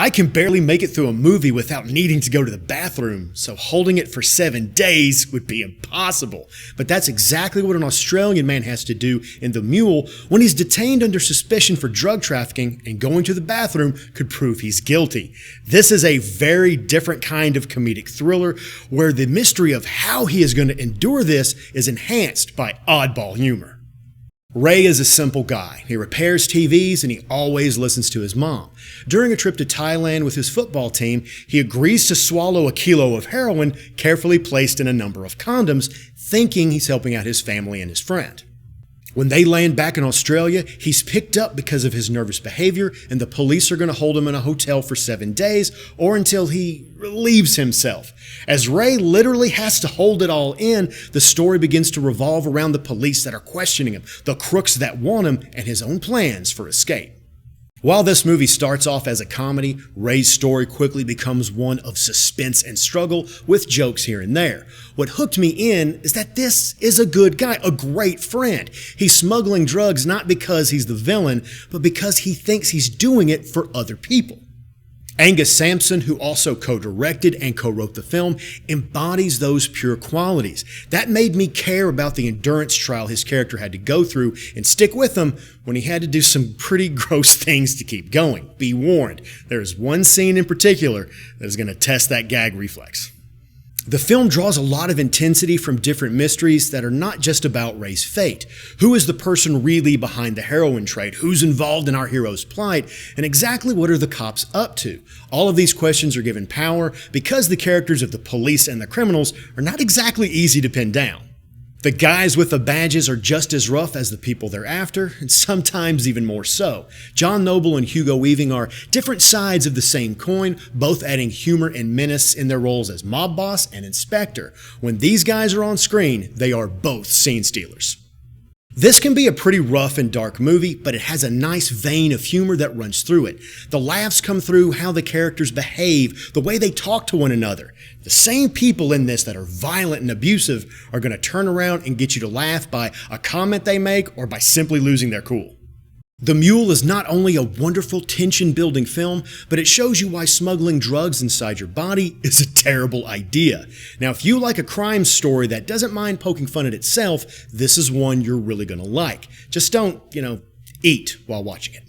I can barely make it through a movie without needing to go to the bathroom, so holding it for 7 days would be impossible. But that's exactly what an Australian man has to do in The Mule when he's detained under suspicion for drug trafficking, and going to the bathroom could prove he's guilty. This is a very different kind of comedic thriller where the mystery of how he is going to endure this is enhanced by oddball humor. Ray is a simple guy. He repairs TVs and he always listens to his mom. During a trip to Thailand with his football team, he agrees to swallow a kilo of heroin carefully placed in a number of condoms, thinking he's helping out his family and his friend. When they land back in Australia, he's picked up because of his nervous behavior, and the police are going to hold him in a hotel for 7 days or until he relieves himself. As Ray literally has to hold it all in, the story begins to revolve around the police that are questioning him, the crooks that want him, and his own plans for escape. While this movie starts off as a comedy, Ray's story quickly becomes one of suspense and struggle with jokes here and there. What hooked me in is that this is a good guy, a great friend. He's smuggling drugs not because he's the villain, but because he thinks he's doing it for other people. Angus Sampson, who also co-directed and co-wrote the film, embodies those pure qualities. That made me care about the endurance trial his character had to go through and stick with him when he had to do some pretty gross things to keep going. Be warned, there is one scene in particular that is going to test that gag reflex. The film draws a lot of intensity from different mysteries that are not just about Ray's fate. Who is the person really behind the heroin trade? Who's involved in our hero's plight? And exactly what are the cops up to? All of these questions are given power because the characters of the police and the criminals are not exactly easy to pin down. The guys with the badges are just as rough as the people they're after, and sometimes even more so. John Noble and Hugo Weaving are different sides of the same coin, both adding humor and menace in their roles as mob boss and inspector. When these guys are on screen, they are both scene stealers. This can be a pretty rough and dark movie, but it has a nice vein of humor that runs through it. The laughs come through how the characters behave, the way they talk to one another. The same people in this that are violent and abusive are going to turn around and get you to laugh by a comment they make or by simply losing their cool. The Mule is not only a wonderful tension-building film, but it shows you why smuggling drugs inside your body is a terrible idea. Now, if you like a crime story that doesn't mind poking fun at itself, this is one you're really going to like. Just don't, eat while watching it.